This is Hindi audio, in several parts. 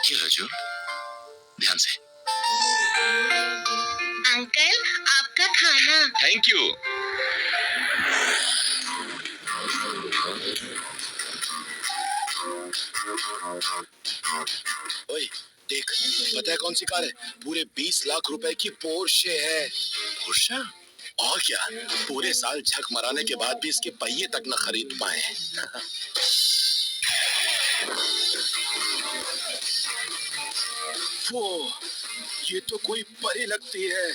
ये रजू, ध्यान से। अंकल, आपका खाना। Thank you. ओए, देख, पता है कौन सी कार है? पूरे 20 लाख रुपए की पोर्शे है। पोर्शे? और क्या, पूरे साल झक मराने के बाद भी इसके पहिए तक न खरीद पाए। वो, ये तो कोई परी लगती है।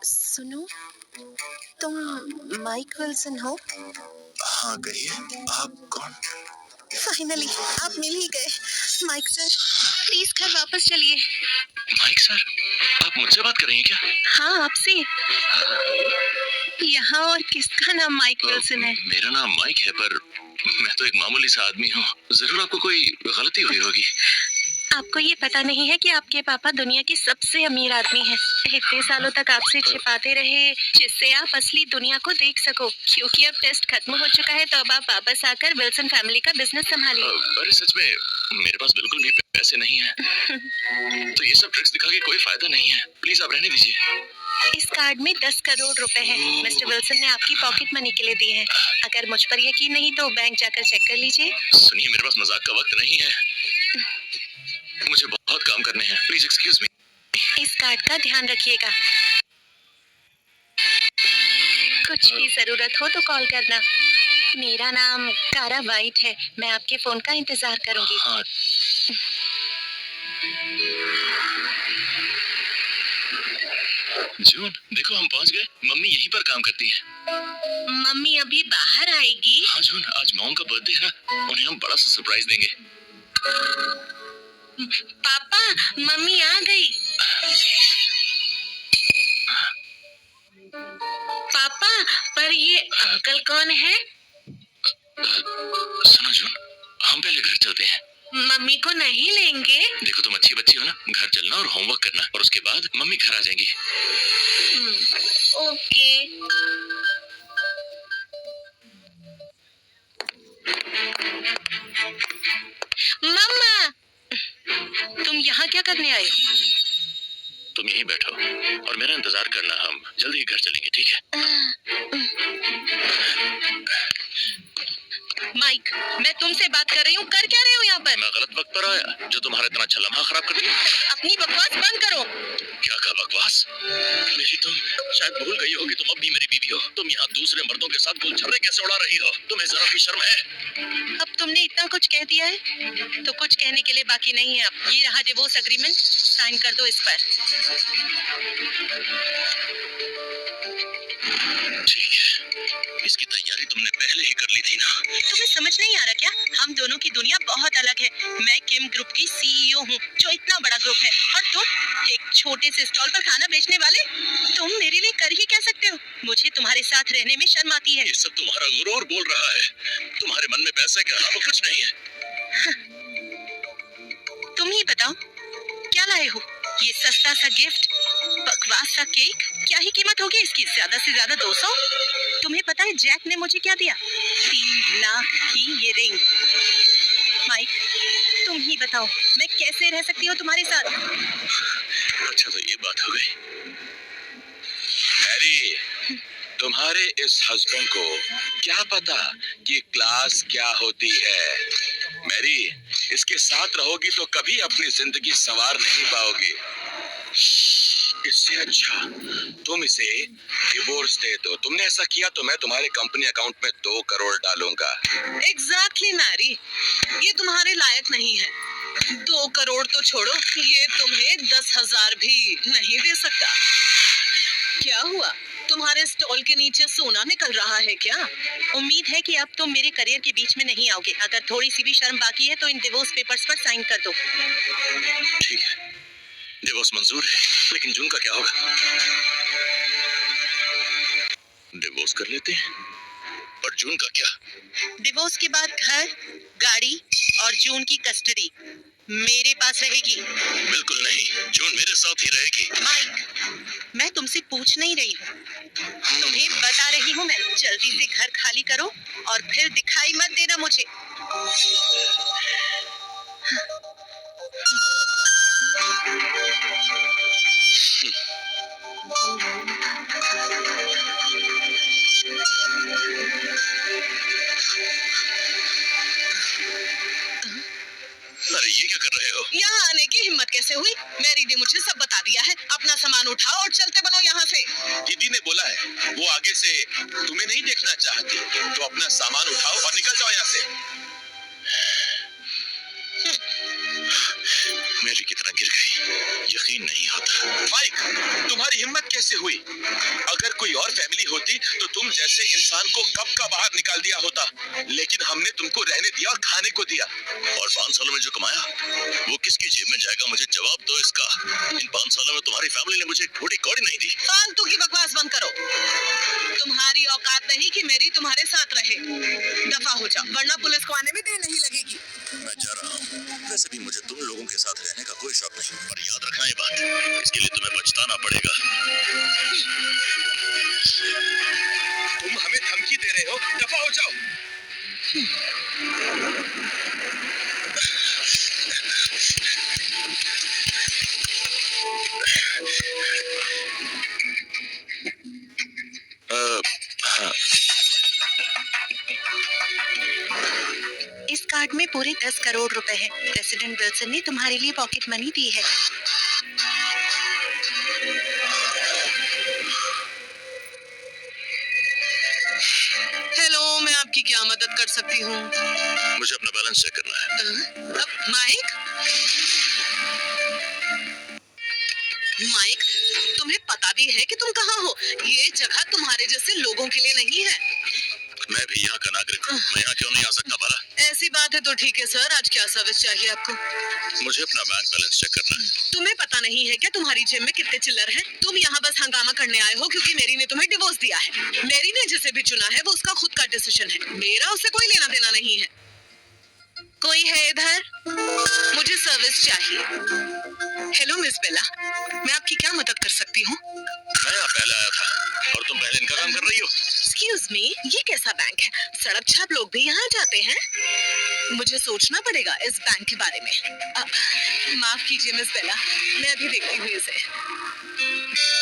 सुनो, तुम माइक विल्सन हो? हाँ कहिए, आप कौन? फाइनली आप मिल ही गए। माइक सर, प्लीज घर वापस चलिए। माइक सर, आप मुझसे बात कर रही हैं क्या? हाँ, आपसे। यहाँ और किसका नाम माइक विल्सन है? मेरा नाम माइक है, पर मैं तो एक मामूली सा आदमी हूँ। जरूर आपको कोई गलती हुई होगी। आपको ये पता नहीं है कि आपके पापा दुनिया के सबसे अमीर आदमी हैं। इतने सालों तक आपसे छिपाते रहे जिससे आप असली दुनिया को देख सको। क्योंकि अब टेस्ट खत्म हो चुका है, तो अब आप वापस आकर विल्सन फैमिली का बिजनेस संभालिए। अरे सच में मेरे पास बिल्कुल भी पैसे नहीं है। तो ये सब ट्रिक्स दिखा के कोई फायदा नहीं है। प्लीज आप रहने दीजिए। इस कार्ड में 10 करोड़ रुपए हैं। मिस्टर विल्सन ने आपकी पॉकेट मनी के लिए दिए हैं। अगर मुझ पर यकीन नहीं तो बैंक जाकर चेक कर लीजिए। सुनिए, मेरे पास मजाक का वक्त नहीं है। मुझे बहुत काम करने हैं। Please excuse me. इस कार्ड का ध्यान रखिएगा। कुछ भी जरूरत हो तो कॉल करना। मेरा नाम कारा वाइट है। मैं आपके फोन का इंतजार करूंगी। हाँ। जून, देखो हम पहुंच गए। मम्मी यहीं पर काम करती है। मम्मी अभी बाहर आएगी। हाँ जून, आज मॉम का बर्थडे है ना, उन्हें हम बड़ा सा सरप्राइज देंगे। पापा, मम्मी आ गई। पापा, पर ये अंकल कौन है? सुनो जून, हम पहले घर चलते हैं। मम्मी को नहीं लेंगे? देखो तुम अच्छी बच्ची हो ना, घर चलना और होमवर्क करना, और उसके बाद मम्मी घर आ जाएंगी। ओके। मम्मा, तुम यहाँ क्या करने आए? तुम यहीं बैठो और मेरा इंतजार करना, हम जल्दी ही घर चलेंगे, ठीक है? माइक, मैं तुमसे बात कर रही हूँ। कर क्या रहे हो यहाँ पर? मैं गलत वक्त पर आया जो तुम्हारा इतना अच्छा लम्हा खराब कर दिया। अपनी बकवास बंद करो। क्या कहा बकवास? मेरी तुम शायद भूल गई होगी, तुम अब भी मेरी बीवी हो। तुम यहाँ दूसरे मर्दों के साथ गुलछर्रे कैसे उड़ा रही हो? तुम्हें जरा भी शर्म है? अब तुमने इतना कुछ कह दिया है तो कुछ कहने के लिए बाकी नहीं है। अब ये रहा डिवोर्स एग्रीमेंट, साइन कर दो इस पर। ठीक है, इसकी तैयारी तुमने पहले ही कर ली थी ना। तुम्हें समझ नहीं आ रहा क्या? हम दोनों की दुनिया बहुत अलग है। मैं किम ग्रुप की सीईओ हूँ, जो इतना बड़ा ग्रुप है, और तुम एक छोटे से स्टॉल पर खाना बेचने वाले। तुम मेरे लिए कर ही क्या सकते हो? मुझे तुम्हारे साथ रहने में शर्म आती है। ये सब तुम्हारा गुरूर बोल रहा है। तुम्हारे मन में पैसे के अलावा कुछ नहीं है। तुम ही बताओ, क्या लाए हो? ये सस्ता सा गिफ्ट, बकवास सा केक, क्या ही कीमत होगी इसकी? ज्यादा से ज्यादा 200। तुम्हें पता है जैक ने मुझे क्या दिया? 3 लाख की ये रिंग। माइक, तुम ही बताओ, मैं कैसे रह सकती हूँ तुम्हारे साथ? अच्छा तो ये बात हो गई। मैरी, तुम्हारे इस हस्बैंड को क्या पता कि क्लास क्या होती है? मैरी, इसके साथ रहोगी तो कभी अपनी जिंदगी संवार नहीं पाओगी। इससे अच्छा तुम इसे डिवोर्स दे दो। तुमने ऐसा किया तो मैं तुम्हारे कंपनी अकाउंट में 2 करोड़ डालूंगा। एग्जैक्टली मैरी, ये तुम्हारे लायक नहीं है। 2 करोड़ तो छोड़ो, ये तुम्हें 10,000 भी नहीं दे सकता। क्या हुआ? तुम्हारे स्टॉल के नीचे सोना निकल रहा है क्या? उम्मीद है कि अब तुम मेरे करियर के बीच में नहीं आओगे। अगर थोड़ी सी भी शर्म बाकी है तो इन डिवोर्स पेपर्स पर साइन कर दो। ठीक है, डिवोर्स मंजूर है, लेकिन जून का क्या होगा? डिवोर्स कर लेते हैं, और जून का क्या? डिवोर्स के बाद घर, गाड़ी और जून की कस्टडी मेरे पास रहेगी। बिल्कुल नहीं, जून मेरे साथ ही रहेगी। माइक, मैं तुमसे पूछ नहीं रही हूँ, तुम्हें बता जल्दी से घर खाली करो और फिर दिखाई मत देना मुझे। अरे ये क्या कर रहे हो? यहाँ आने की हिम्मत कैसे हुई? मैरी ने मुझे सब बता दिया है। अपना सामान उठाओ और चलते बनो यहाँ से। दीदी ने बोला है वो आगे से तुम्हें नहीं देखना चाहती, तो अपना सामान उठाओ और निकल जाओ यहाँ से। मेरी कितना गिर गई, यकीन नहीं होता। माइक, तुम्हारी हिम्मत कैसे हुई? अगर कोई और फैमिली होती तो तुम जैसे इंसान को कब का बाहर निकाल दिया होता, लेकिन हमने तुमको रहने दिया और खाने को दिया। और 5 सालों में जो कमाया वो किसकी जेब में जाएगा? मुझे जवाब दो इसका। इन 5 सालों में तुम्हारी फैमिली ने मुझे एक थोड़ी कौड़ी नहीं दी। फालतू की बकवास बंद करो। तुम्हारी औकात नहीं कि मेरी तुम्हारे साथ रहे। दफा हो जाओ, वरना पुलिस को आने में देर नहीं लगेगी। मैं जा रहा हूँ। वैसे भी मुझे तुम लोगों के साथ रहने का कोई शौक नहीं, पर याद रखना ये बात, इसके लिए तुम्हें पछताना पड़ेगा। तुम हमें धमकी दे रहे हो? दफा हो जाओ। हाँ। इस कार्ड में पूरे 10 करोड़ रुपए हैं। प्रेसिडेंट विल्सन ने तुम्हारे लिए पॉकेट मनी दी है। हेलो, मैं आपकी क्या मदद कर सकती हूँ? मुझे अपना बैलेंस चेक करना है। माइक, माइक, तुम्हें पता भी है कि तुम कहाँ हो? ये जगह तुम्हारे जैसे लोगों के लिए नहीं है। मैं भी यहाँ का नागरिक हूँ, मैं यहाँ क्यों नहीं आ सकता भला? ऐसी बात है तो ठीक है सर, आज क्या सर्विस चाहिए आपको? मुझे अपना बैंक बैलेंस चेक करना है। तुम्हें पता नहीं है क्या तुम्हारी जेब में कितने चिल्लर हैं? तुम यहाँ बस हंगामा करने आए हो क्योंकि मेरी ने तुम्हें डिवोर्स दिया है। मेरी ने जिसे भी चुना है वो उसका खुद का डिसीजन है, मेरा उससे कोई लेना देना नहीं है। कोई है इधर? मुझे सर्विस चाहिए। हेलो मिस बेला, मैं आपकी क्या मदद कर सकती हूँ? मैं यहाँ पहले आया था और तुम पहले इनका काम कर रही हो। एक्सक्यूज मी, ये कैसा बैंक है? सड़क छाप लोग भी यहाँ जाते हैं? मुझे सोचना पड़ेगा इस बैंक के बारे में। माफ कीजिए मिस बेला, मैं अभी देखती हूँ इसे।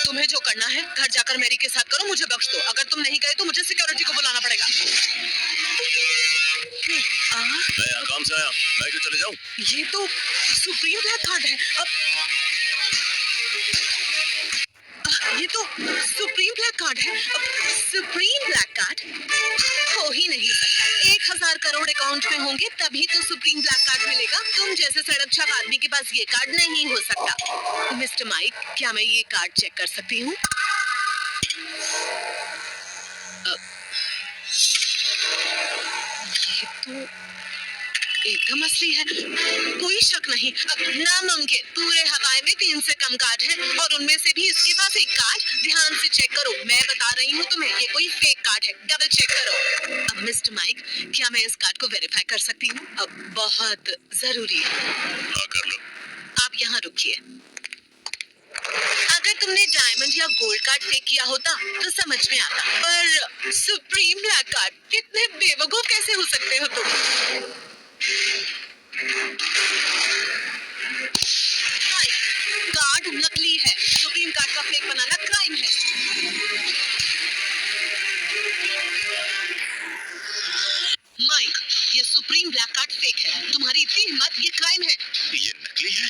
तुम्हें जो करना है घर जाकर मैरी के साथ करो, मुझे बख्श दो। अगर तुम नहीं गए तो मुझे सिक्योरिटी को बुलाना पड़ेगा। मैं यहाँ काम से आया, मैं क्यों चले जाऊँ? ये तो सुप्रीम ब्लैक कार्ड है। ये तो सुप्रीम ब्लैक कार्ड है। सुप्रीम ब्लैक कार्ड हो ही नहीं सकता। 1000 करोड़ अकाउंट में होंगे तभी तो सुप्रीम ब्लैक कार्ड मिलेगा। तुम जैसे सड़क छाप आदमी के पास ये कार्ड नहीं हो सकता। मिस्टर माइक, क्या मैं ये कार्ड चेक कर सकती हूँ? ये तो एकदम असली है, कोई शक नहीं। नामुमकिन, पूरे हवाई में 3 से कम कार्ड है और उनमें से भी इसके पास एक कार्ड। ध्यान से चेक करो, मैं बता रही हूँ तुम्हें, ये कोई फेक कार्ड है। डबल चेक करो। अब मिस्टर माइक, क्या मैं इस कार्ड को वेरीफाई कर सकती हूँ? अब बहुत जरूरी है। हाँ, कर लो। आप यहाँ रुकिए। अगर तुमने डायमंड या गोल्ड कार्ड फेक किया होता तो समझ में आता, पर सुप्रीम ब्लैक कार्ड, कितने बेवकूफ कैसे हो सकते हो तुम? कार्ड नकली है। सुप्रीम कार्ड का फेक बनाना क्राइम है। माइक, ये सुप्रीम ब्लैक कार्ड फेक है। तुम्हारी इतनी हिम्मत, ये क्राइम है। ये नकली है?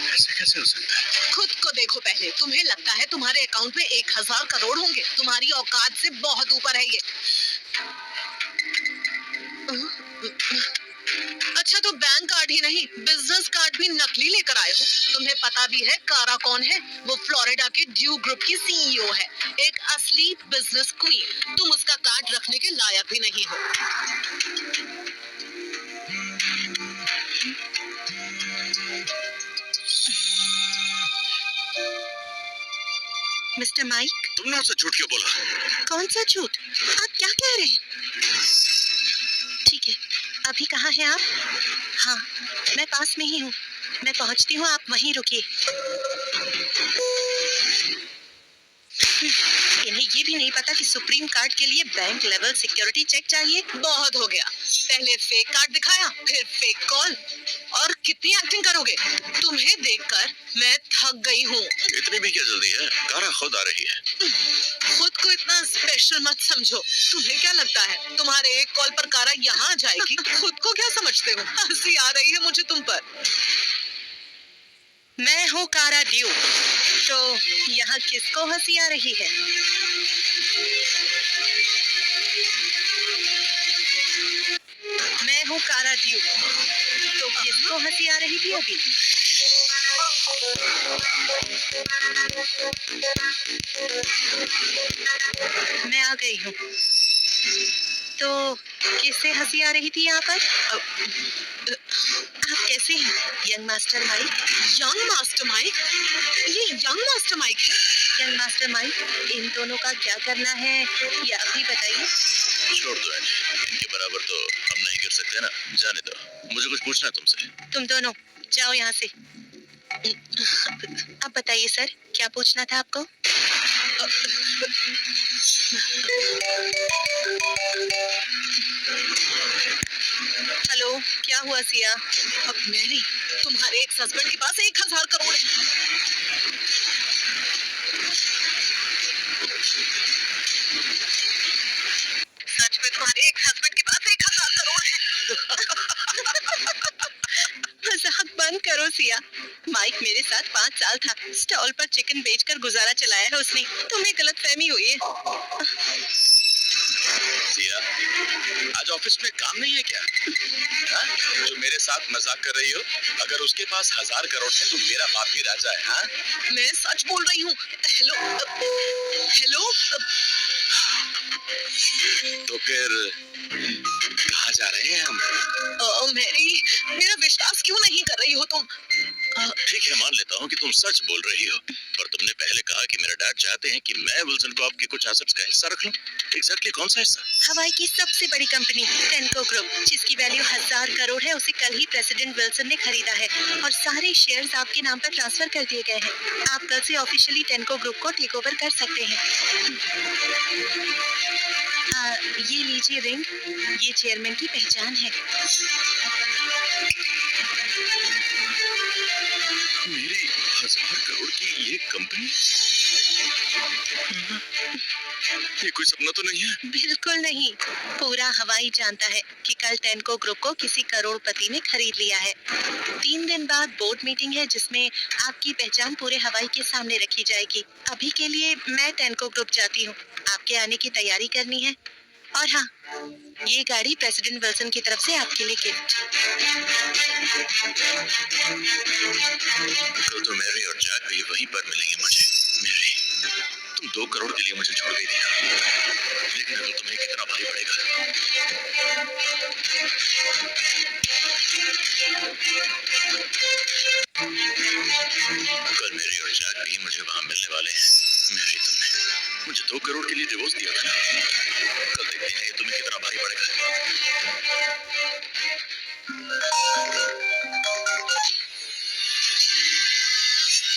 ऐसे कैसे हो सकता है? खुद को देखो पहले। तुम्हें लगता है तुम्हारे अकाउंट में 1000 करोड़ होंगे? तुम्हारी औकात से बहुत ऊपर है ये। अच्छा, तो बैंक कार्ड ही नहीं, बिजनेस कार्ड भी नकली लेकर आए हो। तुम्हें पता भी है कारा कौन है? वो फ्लोरिडा के ड्यू ग्रुप की सीईओ है, एक असली बिजनेस क्वीन। तुम उसका कार्ड रखने के लायक भी नहीं हो। मिस्टर माइक, तुमने उससे झूठ क्यों बोला? कौन सा झूठ? आप क्या कह रहे हैं? ठीक है, अभी कहाँ हैं आप? हाँ, मैं पास में ही हूँ, मैं पहुँचती हूँ, आप वहीं रुकिए। इन्हें तुम्हें ये भी नहीं पता कि सुप्रीम कार्ड के लिए बैंक लेवल सिक्योरिटी चेक चाहिए? बहुत हो गया। पहले फेक कार्ड दिखाया, फिर फेक कॉल, और कितनी एक्टिंग करोगे? तुम्हें देखकर मैं थक गई हूँ। इतनी भी क्या जल्दी है? कारा खुद आ रही है। खुद को इतना स्पेशल मत समझो। तुम्हें क्या लगता है तुम्हारे एक कॉल पर कारा यहाँ आ जाएगी? खुद को क्या समझते हो? हंसी आ रही है मुझे तुम पर। मैं हूँ कारा ड्यू। तो यहाँ किसको हंसी आ रही है? मैं हूँ कारा ड्यू। तो किसको हंसी आ रही थी अभी? मैं आ गई हूँ। तो किससे हंसी आ रही थी यहाँ पर? आप कैसे हैं, young master Mike? Young master Mike? ये यंग मास्टर माइक है? यंग मास्टर माइक, इन दोनों का क्या करना है ये आप ही बताइए। छोड़ दो एंडी, इनके बराबर तो हम नहीं कर सकते ना। जाने दो, मुझे कुछ पूछना है तुमसे। तुम दोनों जाओ यहाँ से। अब बताइए सर, क्या पूछना था आपको? हेलो, क्या हुआ सिया? अब मैरी, तुम्हारे एक्स हस्बैंड के पास 1000 करोड़ है। सच में तुम्हारे एक्स हस्बैंड के पास 1000 करोड़ है। मजाक बंद करो सिया। माइक मेरे साथ 5 साल था। स्टॉल पर चिकन बेचकर गुजारा चलाया है उसने। तुम्हें गलतफहमी हुई है। सिया, आज ऑफिस में काम नहीं है क्या? हाँ? जो मेरे साथ मजाक कर रही हो? अगर उसके पास 1000 करोड़ है तो मेरा बाप भी राजा है। हाँ? मैं सच बोल रही हूँ। Hello hello. तो फिर कहाँ जा रहे हैं हम? मैरी, मेरा विश्वास क्यों नहीं कर रही हो तुम? ठीक है, मान लेता हूँ कि तुम सच बोल रही हो, पर तुमने पहले कहा कि मेरे डैड चाहते हैं कि मैं विल्सन क्रॉप की कुछ एसेट्स का हिस्सा रख लूं। एग्जैक्टली कौन सा हिस्सा? हवाई की सबसे बड़ी कंपनी टेनको ग्रुप, जिसकी वैल्यू 1000 करोड़ है, उसे कल ही प्रेसिडेंट विल्सन ने खरीदा है और सारे शेयर्स आपके नाम पर ट्रांसफर कर दिए गए हैं। आप कल से ऑफिशियली टेनको ग्रुप को टेक ओवर कर सकते हैं। ये लीजिए रिंग, ये चेयरमैन की पहचान है। मेरी 1000 करोड़ की ये कंपनी? ये कोई सपना तो नहीं है? बिल्कुल नहीं। पूरा हवाई जानता है कि कल टेनको ग्रुप को किसी करोड़पति ने खरीद लिया है। 3 दिन बाद बोर्ड मीटिंग है, जिसमें आपकी पहचान पूरे हवाई के सामने रखी जाएगी। अभी के लिए मैं टेनको ग्रुप जाती हूँ। आपके आने की तैयारी करनी है। और हाँ, ये गाड़ी प्रेसिडेंट विल्सन की तरफ से आपके लिए गिफ्ट। कल तो मैरी और जैक भी वहीं पर मिलेंगे मुझे। मैरी, तुम 2 करोड़ के लिए मुझे छोड़ गई थी ना, लेकिन कल तुम्हें कितना भारी पड़ेगा। कल मैरी और जैक भी मुझे वहां मिलने वाले हैं। मैरी, तुमने मुझे 2 करोड़ के लिए डिवोर्स दिया था। कल देखते हैं ये तुम्हें कितना भारी पड़ेगा।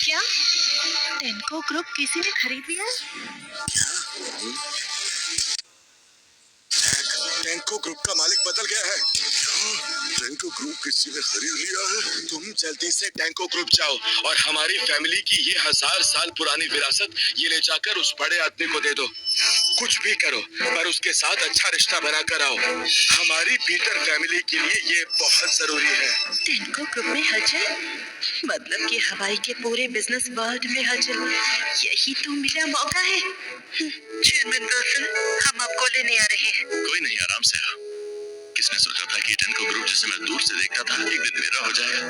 क्या टेनको ग्रुप किसी ने खरीद लिया? टेंको ग्रुप का मालिक बदल गया है। टेंको ग्रुप किसी ने खरीद लिया है। तुम जल्दी से टेंको ग्रुप जाओ और हमारी फैमिली की ये 1000 साल पुरानी विरासत ये ले जाकर उस बड़े आदमी को दे दो। कुछ भी करो, पर उसके साथ अच्छा रिश्ता बनाकर आओ। हमारी पीटर फैमिली के लिए ये बहुत जरूरी है। टेनको ग्रुप में हलचल, मतलब कि हवाई के पूरे बिजनेस वर्ल्ड में हलचल। यही तो मेरा मौका है। चेयरमैन विल्सन, हम आपको लेने आ रहे हैं। कोई नहीं, आराम से आओ। किसने सोचा था कि टेंको ग्रुप जिसे मैं दूर से देखता था एक दिन मेरा हो जाएगा।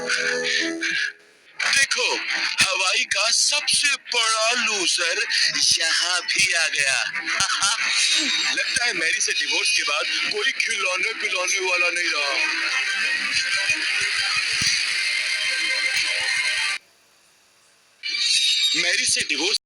देखो, हवाई का सबसे बड़ा लूजर यहाँ भी आ गया। लगता है मैरी से डिवोर्स के बाद कोई खिलौने पिलौने वाला नहीं रहा। मैरी से डिवोर्स